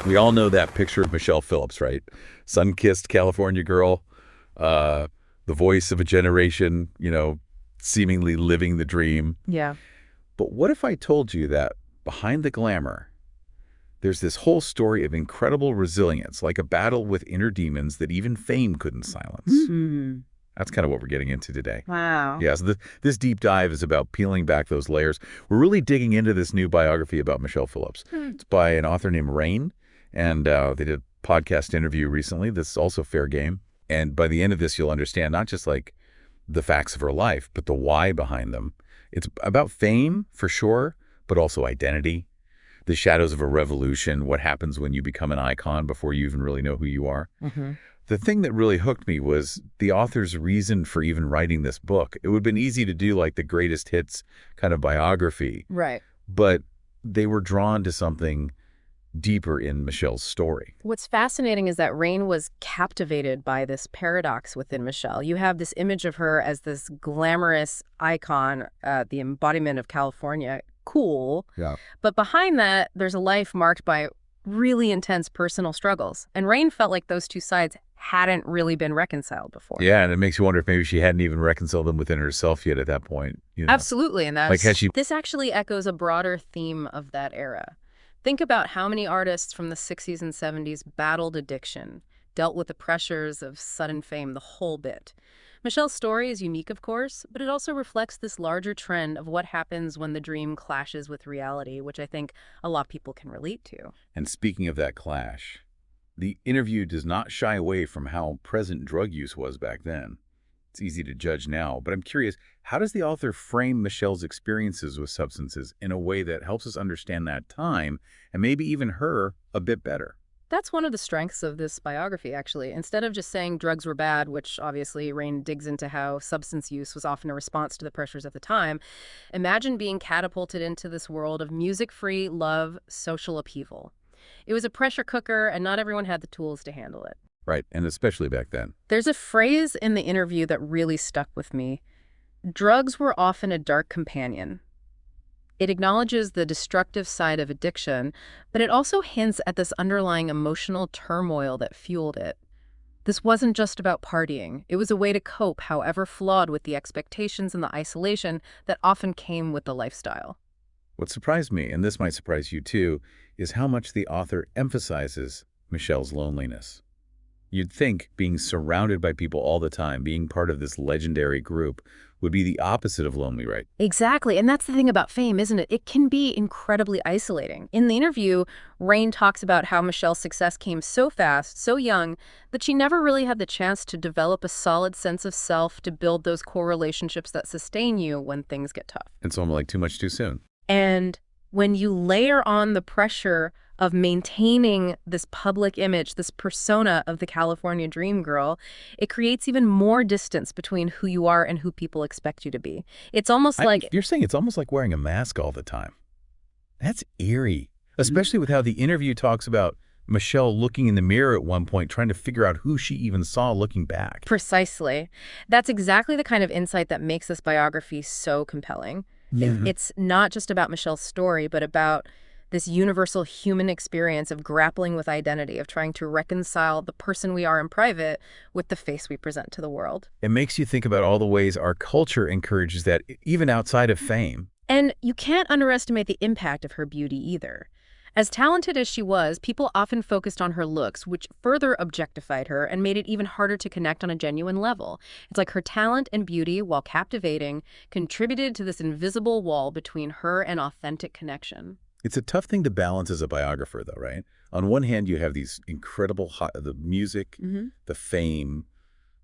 We all know that picture of Michelle Phillips, right? Sun-kissed California girl, the voice of a generation, seemingly living the dream. Yeah. But what if I told you that behind the glamour, there's this whole story of incredible resilience, like a battle with inner demons that even fame couldn't silence? Hmm. That's kind of what we're getting into today. Wow. Yeah, so this deep dive is about peeling back those layers. We're really digging into this new biography about Michelle Phillips. It's by an author named Rain, and they did a podcast interview recently. This is also fair game. And by the end of this, you'll understand not just like the facts of her life, but the why behind them. It's about fame, for sure, but also identity, the shadows of a revolution, what happens when you become an icon before you even really know who you are. Mm-hmm. The thing that really hooked me was the author's reason for even writing this book. It would have been easy to do like the greatest hits kind of biography, Right. but they were drawn to something deeper in Michelle's story. What's fascinating is that Rain was captivated by this paradox within Michelle. You have this image of her as this glamorous icon, the embodiment of California, cool. Yeah. But behind that, there's a life marked by really intense personal struggles. And Rain felt like those two sides hadn't really been reconciled before. Yeah, and it makes you wonder if maybe she hadn't even reconciled them within herself yet at that point. Absolutely, and Like, has she... this actually echoes a broader theme of that era. Think about how many artists from the 60s and 70s battled addiction, dealt with the pressures of sudden fame, the whole bit. Michelle's story is unique, of course, but it also reflects this larger trend of what happens when the dream clashes with reality, which I think a lot of people can relate to. And speaking of that clash, the interview does not shy away from how present drug use was back then. It's easy to judge now, but I'm curious, how does the author frame Michelle's experiences with substances in a way that helps us understand that time and maybe even her a bit better? That's one of the strengths of this biography, actually. Instead of just saying drugs were bad, which obviously Rain digs into how substance use was often a response to the pressures of the time, imagine being catapulted into this world of music-free love, social upheaval. It was a pressure cooker, and not everyone had the tools to handle it. Right, and especially back then. There's a phrase in the interview that really stuck with me. Drugs were often a dark companion. It acknowledges the destructive side of addiction, but it also hints at this underlying emotional turmoil that fueled it. This wasn't just about partying. It was a way to cope, however flawed, with the expectations and the isolation that often came with the lifestyle. What surprised me, and this might surprise you too, is how much the author emphasizes Michelle's loneliness. You'd think being surrounded by people all the time, being part of this legendary group, would be the opposite of lonely, right? Exactly, and that's the thing about fame, isn't it? It can be incredibly isolating. In the interview, Rain talks about how Michelle's success came so fast, so young, that she never really had the chance to develop a solid sense of self to build those core relationships that sustain you when things get tough. It's almost like too much too soon. And when you layer on the pressure of maintaining this public image, this persona of the California dream girl, it creates even more distance between who you are and who people expect you to be. It's almost like... You're saying it's almost like wearing a mask all the time. That's eerie, especially with how the interview talks about Michelle looking in the mirror at one point, trying to figure out who she even saw looking back. Precisely. That's exactly the kind of insight that makes this biography so compelling. It's not just about Michelle's story, but about this universal human experience of grappling with identity, of trying to reconcile the person we are in private with the face we present to the world. It makes you think about all the ways our culture encourages that, even outside of fame. And you can't underestimate the impact of her beauty either. As talented as she was, people often focused on her looks, which further objectified her and made it even harder to connect on a genuine level. It's like her talent and beauty, while captivating, contributed to this invisible wall between her and authentic connection. It's a tough thing to balance as a biographer, though, right? On one hand, you have these incredible, the music, the fame,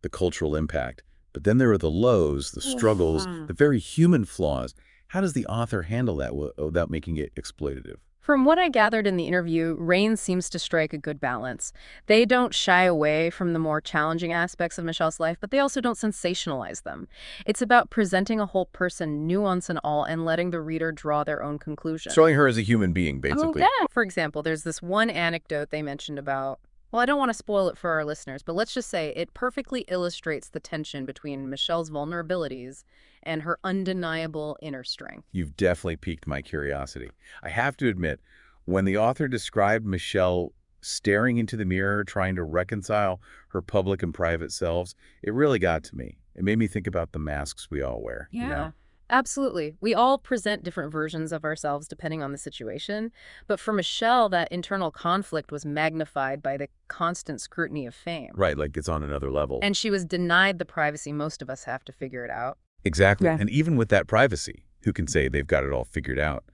the cultural impact. But then there are the lows, the struggles, the very human flaws. How does the author handle that without making it exploitative? From what I gathered in the interview, Rain seems to strike a good balance. They don't shy away from the more challenging aspects of Michelle's life, but they also don't sensationalize them. It's about presenting a whole person, nuance and all, and letting the reader draw their own conclusion. Showing her as a human being, basically. Oh, yeah. For example, there's this one anecdote they mentioned about, well, I don't want to spoil it for our listeners, but let's just say it perfectly illustrates the tension between Michelle's vulnerabilities and her undeniable inner strength. You've definitely piqued my curiosity. I have to admit, when the author described Michelle staring into the mirror, trying to reconcile her public and private selves, it really got to me. It made me think about the masks we all wear, you know? Yeah. Absolutely. We all present different versions of ourselves depending on the situation. But for Michelle, that internal conflict was magnified by the constant scrutiny of fame. Right, like it's on another level. And she was denied the privacy most of us have to figure it out. Exactly. Yeah. And even with that privacy, who can say they've got it all figured out?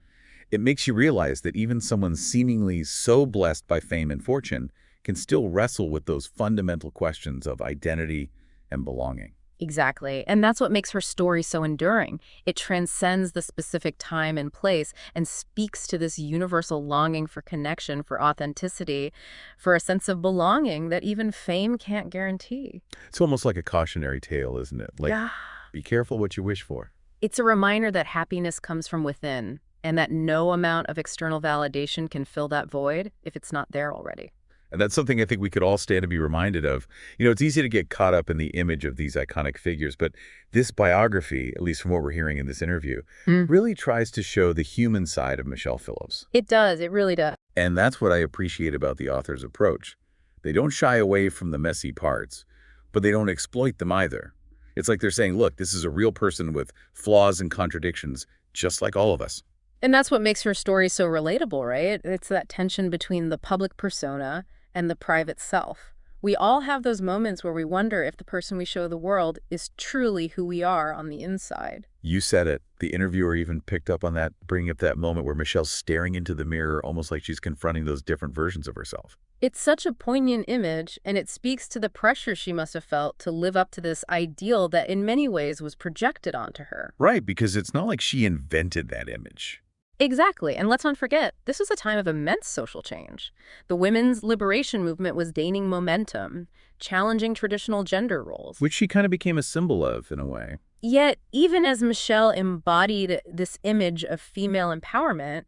It makes you realize that even someone seemingly so blessed by fame and fortune can still wrestle with those fundamental questions of identity and belonging. Exactly. And that's what makes her story so enduring. It transcends the specific time and place and speaks to this universal longing for connection, for authenticity, for a sense of belonging that even fame can't guarantee. It's almost like a cautionary tale, isn't it? Like, Yeah. be careful what you wish for. It's a reminder that happiness comes from within and that no amount of external validation can fill that void if it's not there already. And that's something I think we could all stand to be reminded of. You know, it's easy to get caught up in the image of these iconic figures, but this biography, at least from what we're hearing in this interview, really tries to show the human side of Michelle Phillips. It does. It really does. And that's what I appreciate about the author's approach. They don't shy away from the messy parts, but they don't exploit them either. It's like they're saying, look, this is a real person with flaws and contradictions, just like all of us. And that's what makes her story so relatable, right? It's that tension between the public persona and the private self. We all have those moments where we wonder if the person we show the world is truly who we are on the inside. You said it. The interviewer even picked up on that, bringing up that moment where Michelle's staring into the mirror, almost like she's confronting those different versions of herself. It's such a poignant image, and it speaks to the pressure she must have felt to live up to this ideal that in many ways was projected onto her. Right, because it's not like she invented that image. Exactly. And let's not forget, this was a time of immense social change. The women's liberation movement was gaining momentum, challenging traditional gender roles. Which she kind of became a symbol of, in a way. Yet, even as Michelle embodied this image of female empowerment,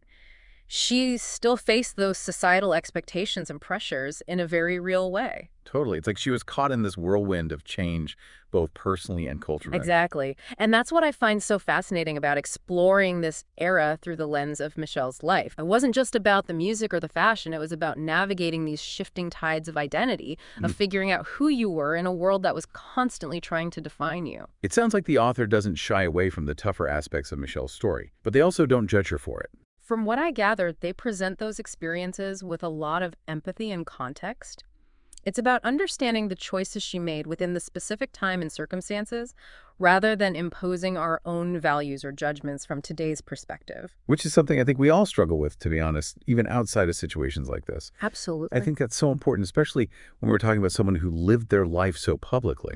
she still faced those societal expectations and pressures in a very real way. Totally. It's like she was caught in this whirlwind of change, both personally and culturally. Exactly. And that's what I find so fascinating about exploring this era through the lens of Michelle's life. It wasn't just about the music or the fashion. It was about navigating these shifting tides of identity, of figuring out who you were in a world that was constantly trying to define you. It sounds like the author doesn't shy away from the tougher aspects of Michelle's story, but they also don't judge her for it. From what I gathered, they present those experiences with a lot of empathy and context. It's about understanding the choices she made within the specific time and circumstances, rather than imposing our own values or judgments from today's perspective. Which is something I think we all struggle with, to be honest, even outside of situations like this. Absolutely. I think that's so important, especially when we're talking about someone who lived their life so publicly.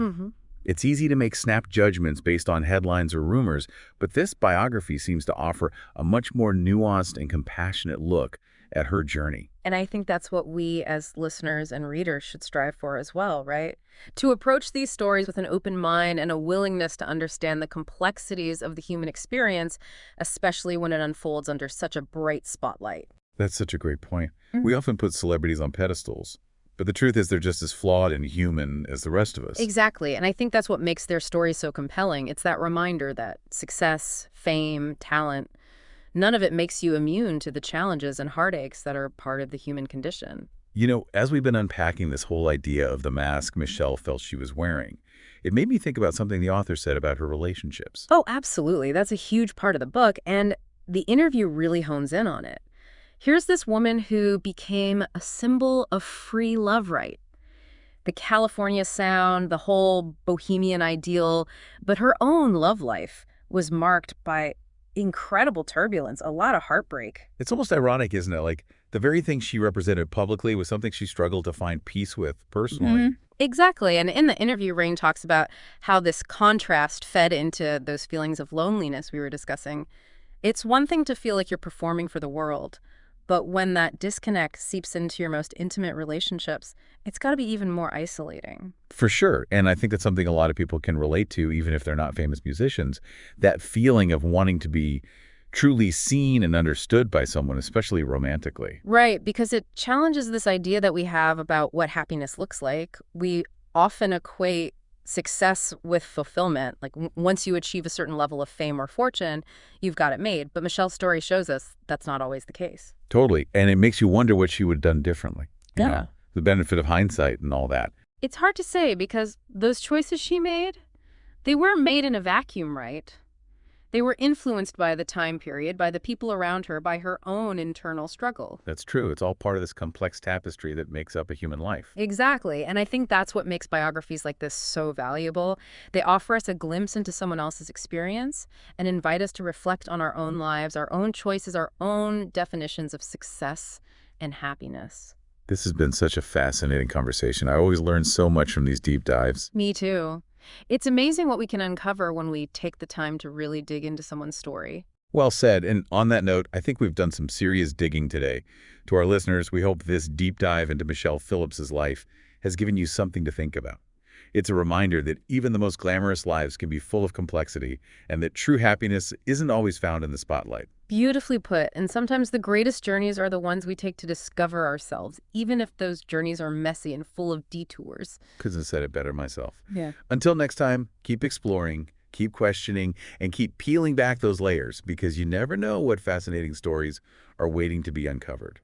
It's easy to make snap judgments based on headlines or rumors, but this biography seems to offer a much more nuanced and compassionate look at her journey. And I think that's what we as listeners and readers should strive for as well, right? To approach these stories with an open mind and a willingness to understand the complexities of the human experience, especially when it unfolds under such a bright spotlight. That's such a great point. We often put celebrities on pedestals, but the truth is they're just as flawed and human as the rest of us. Exactly. And I think that's what makes their story so compelling. It's that reminder that success, fame, talent, none of it makes you immune to the challenges and heartaches that are part of the human condition. You know, as we've been unpacking this whole idea of the mask Michelle felt she was wearing, it made me think about something the author said about her relationships. Oh, absolutely. That's a huge part of the book, and the interview really hones in on it. Here's this woman who became a symbol of free love, right? The California sound, the whole bohemian ideal, but her own love life was marked by incredible turbulence, a lot of heartbreak. It's almost ironic, isn't it? Like, the very thing she represented publicly was something she struggled to find peace with personally. Exactly. And in the interview, Rain talks about how this contrast fed into those feelings of loneliness we were discussing. It's one thing to feel like you're performing for the world, but when that disconnect seeps into your most intimate relationships, it's got to be even more isolating. For sure. And I think that's something a lot of people can relate to, even if they're not famous musicians. That feeling of wanting to be truly seen and understood by someone, especially romantically. Right, because it challenges this idea that we have about what happiness looks like. We often equate success with fulfillment. Like once you achieve a certain level of fame or fortune, you've got it made. But Michelle's story shows us that's not always the case. Totally. And it makes you wonder what she would have done differently. Yeah. The benefit of hindsight and all that. It's hard to say because those choices she made, they weren't made in a vacuum, right? They were influenced by the time period, by the people around her, by her own internal struggle. That's true. It's all part of this complex tapestry that makes up a human life. Exactly. And I think that's what makes biographies like this so valuable. They offer us a glimpse into someone else's experience and invite us to reflect on our own lives, our own choices, our own definitions of success and happiness. This has been such a fascinating conversation. I always learn so much from these deep dives. Me too. It's amazing what we can uncover when we take the time to really dig into someone's story. Well said. And on that note, I think we've done some serious digging today. To our listeners, we hope this deep dive into Michelle Phillips's life has given you something to think about. It's a reminder that even the most glamorous lives can be full of complexity and that true happiness isn't always found in the spotlight. Beautifully put. And sometimes the greatest journeys are the ones we take to discover ourselves, even if those journeys are messy and full of detours. Couldn't have said it better myself. Yeah. Until next time, keep exploring, keep questioning, and keep peeling back those layers because you never know what fascinating stories are waiting to be uncovered.